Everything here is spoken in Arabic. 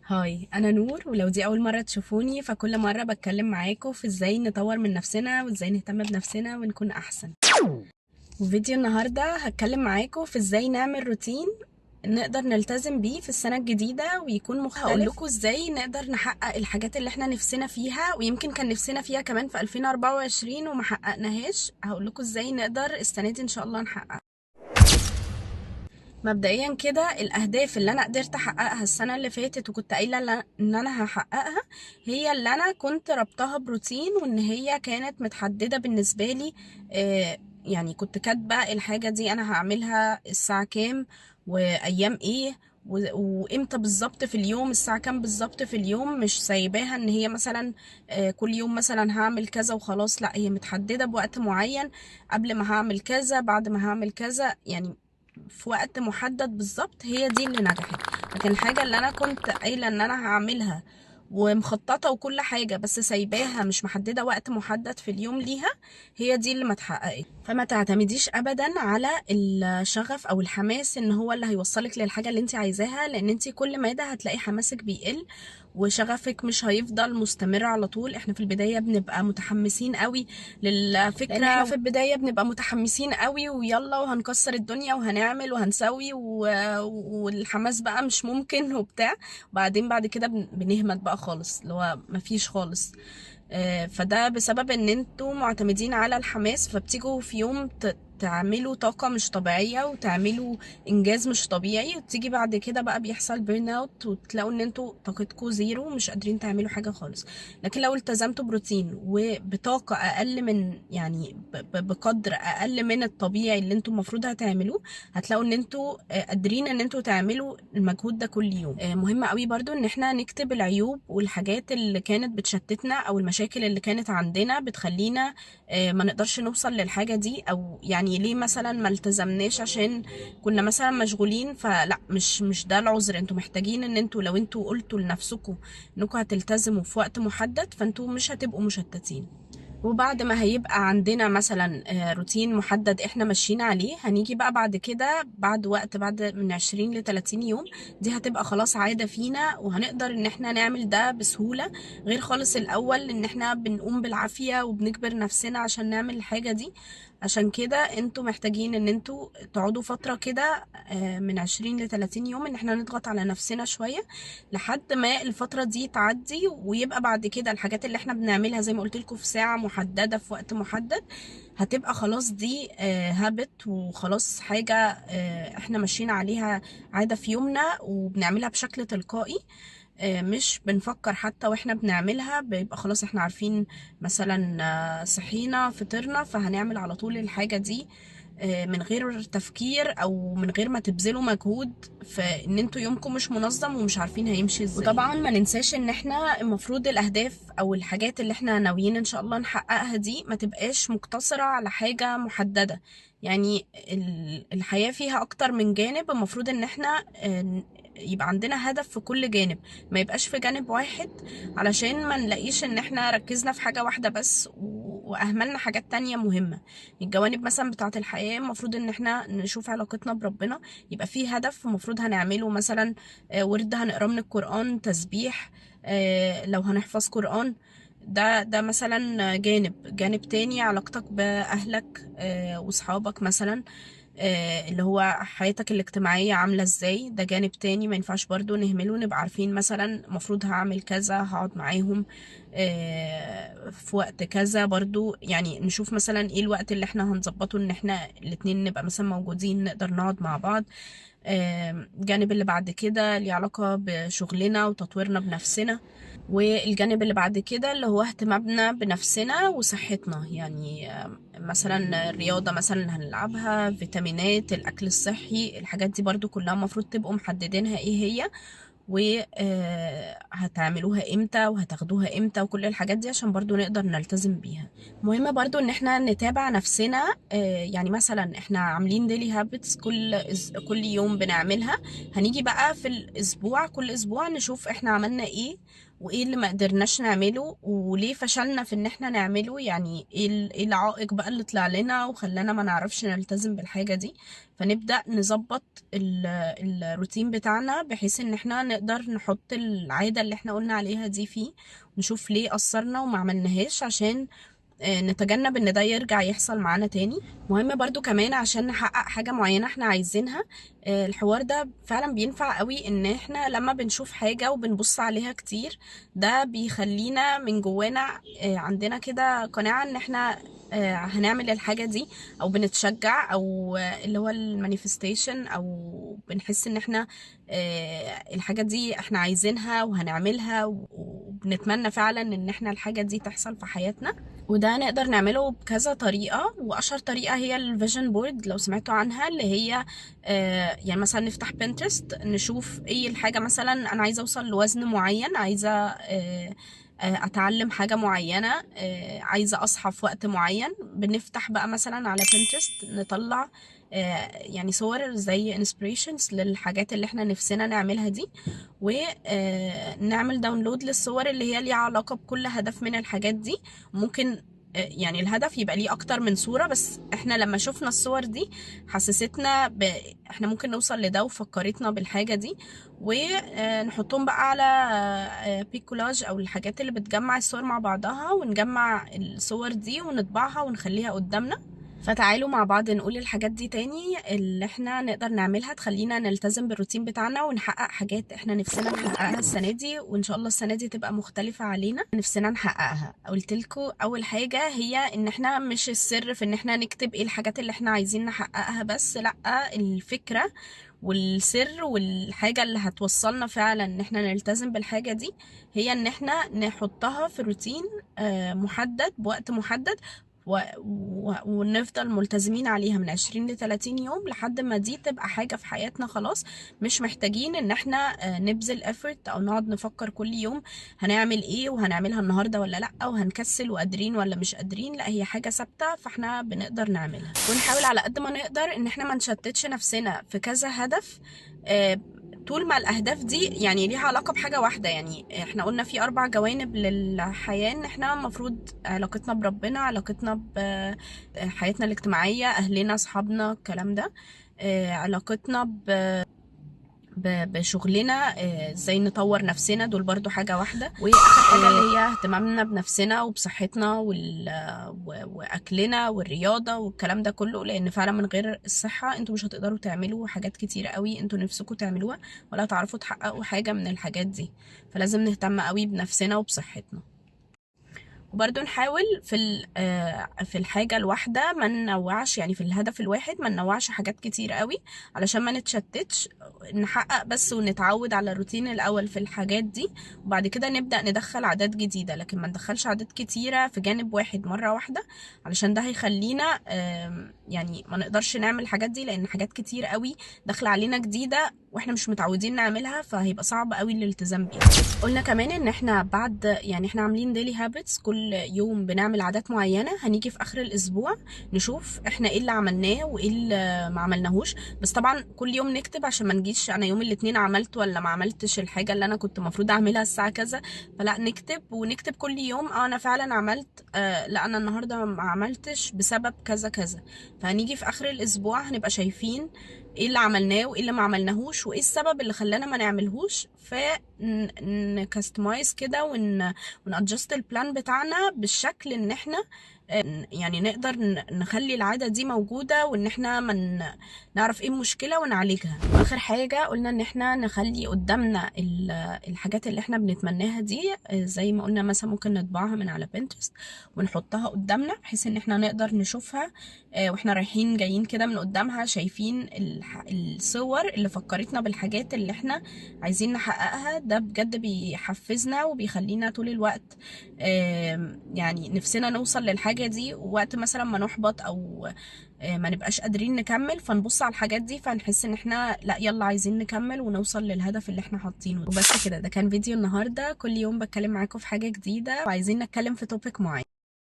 هاي، انا نور. ولو دي اول مره تشوفوني فكل مره بتكلم معاكم في ازاي نطور من نفسنا وازاي نهتم بنفسنا ونكون احسن. وفيديو النهارده هتكلم معاكم في ازاي نعمل روتين نقدر نلتزم بيه في السنه الجديده ويكون مختلف. هقول لكم ازاي نقدر نحقق الحاجات اللي احنا نفسنا فيها ويمكن كان نفسنا فيها كمان في 2024 وما حققناهاش. هقول لكم ازاي نقدر السنه دي ان شاء الله نحقق. مبدئيا كده الاهداف اللي انا قدرت احققها السنه اللي فاتت وكنت قايله ان انا هحققها، هي اللي انا كنت ربطها بروتين وان هي كانت متحدده بالنسبه لي. يعني كنت كاتبه الحاجه دي انا هعملها الساعه كام وايام ايه وامتى بالظبط في اليوم، الساعه كام بالظبط في اليوم. مش سايباها ان هي مثلا كل يوم مثلا هعمل كذا وخلاص، لا هي متحدده بوقت معين. قبل ما هعمل كذا، بعد ما هعمل كذا، يعني في وقت محدد بالظبط. هي دي اللي نجحت. لكن الحاجة اللي انا كنت قايلة ان انا هعملها ومخططة وكل حاجة بس سايباها مش محددة وقت محدد في اليوم ليها، هي دي اللي ما اتحققت. فما تعتمديش ابدا على الشغف او الحماس ان هو اللي هيوصلك للحاجة اللي انت عايزاها، لان انت كل ما ده هتلاقي حماسك بيقل وشغفك مش هيفضل مستمر على طول. احنا في البداية بنبقى متحمسين قوي للفكرة، لان احنا في البداية بنبقى متحمسين قوي ويلا وهنكسر الدنيا وهنعمل وهنسوي والحماس بقى مش ممكن وبتاع. وبعدين بعد كده بنهمت بقى خالص، اللي هو مفيش خالص. فده بسبب ان انتوا معتمدين على الحماس، فبتيجوا في يوم تعملوا طاقة مش طبيعية وتعملوا انجاز مش طبيعي، وتيجي بعد كده بقى بيحصل بيرن اوت وتلاقوا ان انتوا طاقتكم زيرو مش قادرين تعملوا حاجة خالص. لكن لو التزمتوا بروتين وبطاقة اقل من، يعني بقدر اقل من الطبيعي اللي انتوا المفروض هتعملوه، هتلاقوا ان انتوا قادرين ان انتوا تعملوا المجهود ده كل يوم. مهم قوي برضو ان احنا نكتب العيوب والحاجات اللي كانت بتشتتنا او المشاكل اللي كانت عندنا بتخلينا ما نقدرش نوصل للحاجة دي. او يعني ليه مثلا ما التزمناش؟ عشان كنا مثلا مشغولين. فلا، مش ده العذر. انتوا محتاجين ان انتوا لو انتوا قلتوا لنفسكم انكم هتلتزموا في وقت محدد فانتوا مش هتبقوا مشتتين. وبعد ما هيبقى عندنا مثلا روتين محدد احنا ماشيين عليه، هنيجي بقى بعد كده بعد وقت، بعد من 20 ل 30 يوم، دي هتبقى خلاص عادة فينا وهنقدر ان احنا نعمل ده بسهولة. غير خالص الاول ان احنا بنقوم بالعافية وبنجبر نفسنا عشان نعمل الحاجة دي. عشان كده انتوا محتاجين ان انتوا تقعدوا فترة كده من 20 ل 30 يوم ان احنا نضغط على نفسنا شوية لحد ما الفترة دي تعدي. ويبقى بعد كده الحاجات اللي احنا بنعملها زي ما قلت لكم في ساعة محددة في وقت محدد هتبقى خلاص دي هابت وخلاص حاجة احنا ماشيين عليها، عادة في يومنا وبنعملها بشكل تلقائي. مش بنفكر حتى واحنا بنعملها، بيبقى خلاص احنا عارفين مثلا صحينا فطرنا فهنعمل على طول الحاجة دي من غير تفكير او من غير ما تبذلوا مجهود في ان انتوا يومكم مش منظم ومش عارفين هيمشي ازاي. وطبعا ما ننساش ان احنا المفروض الاهداف او الحاجات اللي احنا ناويين ان شاء الله نحققها دي ما تبقاش مقتصرة على حاجة محددة. يعني الحياة فيها اكتر من جانب، المفروض ان احنا يبقى عندنا هدف في كل جانب، ما يبقاش في جانب واحد، علشان ما نلاقيش ان احنا ركزنا في حاجة واحدة بس واهملنا حاجات تانية مهمة. الجوانب مثلا بتاعة الحياة المفروض ان احنا نشوف علاقتنا بربنا، يبقى فيه هدف المفروض هنعمله. مثلا ورد هنقراه من القرآن، تسبيح، لو هنحفظ قرآن. ده مثلا جانب تاني علاقتك بأهلك وصحابك مثلا، اللي هو حياتك الاجتماعية عاملة ازاي. ده جانب تاني ما ينفعش برضو نهمله. نبقى عارفين مثلا المفروض هعمل كذا، هقعد معاهم في وقت كذا برضو. يعني نشوف مثلا ايه الوقت اللي احنا هنظبطه ان احنا الاتنين نبقى مثلا موجودين نقدر نقعد مع بعض. الجانب اللي بعد كده ليه علاقة بشغلنا وتطويرنا بنفسنا. والجانب اللي بعد كده اللي هو اهتمامنا بنفسنا وصحتنا، يعني مثلا الرياضة مثلا اللي هنلعبها، فيتامينات، الأكل الصحي، الحاجات دي برضو كلها المفروض تبقوا محددينها ايه هي وهتعملوها امتى وهتاخدوها امتى وكل الحاجات دي عشان برضو نقدر نلتزم بيها. مهم برضو ان احنا نتابع نفسنا. يعني مثلا احنا عاملين ديلي هابتس كل يوم بنعملها. هنيجي بقى في الاسبوع كل اسبوع نشوف احنا عملنا ايه وايه اللي ما قدرناش نعمله وليه فشلنا في ان احنا نعمله، يعني إيه العائق بقى اللي طلع لنا وخلانا ما نعرفش نلتزم بالحاجة دي. فنبدأ نظبط الروتين بتاعنا بحيث ان احنا نقدر نحط العادة اللي احنا قلنا عليها دي فيه، ونشوف ليه قصرنا وما عملناهاش عشان نتجنب ان ده يرجع يحصل معانا تاني. مهم برضو كمان عشان نحقق حاجة معينة احنا عايزينها، الحوار ده فعلا بينفع قوي ان احنا لما بنشوف حاجة وبنبص عليها كتير، ده بيخلينا من جوانا عندنا كده قناعة ان احنا هنعمل الحاجة دي، او بنتشجع، او اللي هو المانيفستيشن، او بنحس ان احنا الحاجة دي احنا عايزينها وهنعملها، وبنتمنى فعلا ان احنا الحاجة دي تحصل في حياتنا. وده نقدر نعمله بكذا طريقة، وأشهر طريقة هي الفيجن بورد لو سمعتوا عنها، اللي هي يعني مثلا نفتح بنترست نشوف ايه الحاجة. مثلا أنا عايزة أوصل لوزن معين، عايزة أتعلم حاجة معينة، عايزة أصحى في وقت معين. بنفتح بقى مثلا على بنترست نطلع يعني صور زي انسبريشنز للحاجات اللي احنا نفسنا نعملها دي، ونعمل داونلود للصور اللي هي ليها علاقة بكل هدف من الحاجات دي. ممكن يعني الهدف يبقى ليه اكتر من صورة، بس احنا لما شفنا الصور دي حسستنا احنا ممكن نوصل لده وفكرتنا بالحاجة دي، ونحطهم بقى على بيكولاج او الحاجات اللي بتجمع الصور مع بعضها، ونجمع الصور دي ونطبعها ونخليها قدامنا. فتعالوا مع بعض نقول الحاجات دي تاني اللي احنا نقدر نعملها تخلينا نلتزم بالروتين بتاعنا ونحقق حاجات احنا نفسنا نحققها السنة دي، وان شاء الله السنة دي تبقى مختلفة علينا نفسنا نحققها. قلتلكوا اول حاجة هي ان احنا مش السر في ان احنا نكتب ايه الحاجات اللي احنا عايزين نحققها بس، لأ، الفكرة والسر والحاجة اللي هتوصلنا فعلا ان احنا نلتزم بالحاجة دي هي ان احنا نحطها في روتين محدد بوقت محدد، ونفضل ملتزمين عليها من 20 ل 30 يوم لحد ما دي تبقى حاجة في حياتنا خلاص. مش محتاجين ان احنا نبذل effort او نقعد نفكر كل يوم هنعمل ايه وهنعملها النهاردة ولا لا، وهنكسل وقادرين ولا مش قادرين. لا، هي حاجة ثابتة فاحنا بنقدر نعملها، ونحاول على قد ما نقدر ان احنا ما نشتتش نفسنا في كذا هدف طول ما الأهداف دي يعني ليها علاقة بحاجة واحدة. يعني احنا قلنا في 4 جوانب للحياة، ان احنا المفروض علاقتنا بربنا، علاقتنا بحياتنا الاجتماعية، أهلنا، أصحابنا، الكلام ده، علاقتنا بشغلنا، ازاي نطور نفسنا، دول برضو حاجة واحدة. واخر حاجة اللي هي اهتمامنا بنفسنا وبصحتنا واكلنا والرياضة والكلام ده كله، لان فعلا من غير الصحة انتوا مش هتقدروا تعملوا حاجات كتيرة قوي انتوا نفسكم تعملوها، ولا تعرفوا تحققوا حاجة من الحاجات دي. فلازم نهتم قوي بنفسنا وبصحتنا. وبرضه نحاول في الحاجة الواحدة ما ننوعش، يعني في الهدف الواحد ما ننوعش حاجات كتير قوي علشان ما نتشتتش. نحقق بس ونتعود على الروتين الأول في الحاجات دي، وبعد كده نبدأ ندخل عادات جديدة، لكن ما ندخلش عادات كتيرة في جانب واحد مرة واحدة، علشان ده هيخلينا يعني ما نقدرش نعمل الحاجات دي، لأن حاجات كتير قوي داخلة علينا جديدة واحنا مش متعودين نعملها، فهيبقى صعب قوي الالتزام بيها. قلنا كمان ان احنا بعد يعني احنا عاملين ديلي هابتس، كل يوم بنعمل عادات معينة، هنيجي في اخر الاسبوع نشوف احنا ايه اللي عملناه وايه اللي ما عملناهوش. بس طبعا كل يوم نكتب عشان ما نجيش انا يوم الاثنين عملت ولا ما عملتش الحاجة اللي انا كنت المفروض اعملها الساعة كذا. فلا، نكتب، ونكتب كل يوم انا فعلا عملت، لا انا النهاردة ما عملتش بسبب كذا كذا. فهنيجي في اخر الاسبوع هنبقى شايفين ايه اللي عملناه وايه اللي ما عملناهوش وايه السبب اللي خلانا ما نعملهوش، نكستمايز كده ونادجست البلان بتاعنا بالشكل ان احنا يعني نقدر نخلي العادة دي موجودة، وان احنا نعرف ايه المشكلة ونعالجها. واخر حاجة قلنا ان احنا نخلي قدامنا الحاجات اللي احنا بنتمناها دي، زي ما قلنا مثلا ممكن نطبعها من على بنترست ونحطها قدامنا بحيث ان احنا نقدر نشوفها واحنا رايحين جايين كده من قدامها، شايفين الصور اللي فكرتنا بالحاجات اللي احنا عايزين نحققها. ده بجد بيحفزنا وبيخلينا طول الوقت يعني نفسنا نوصل للحاجة دي، ووقت مثلا ما نحبط او ما نبقاش قادرين نكمل فنبص على الحاجات دي فنحس ان احنا لا، يلا عايزين نكمل ونوصل للهدف اللي احنا حاطينه. وبس كده، ده كان فيديو النهاردة. كل يوم بتكلم معاكم في حاجة جديدة وعايزين نتكلم في توبيك معين.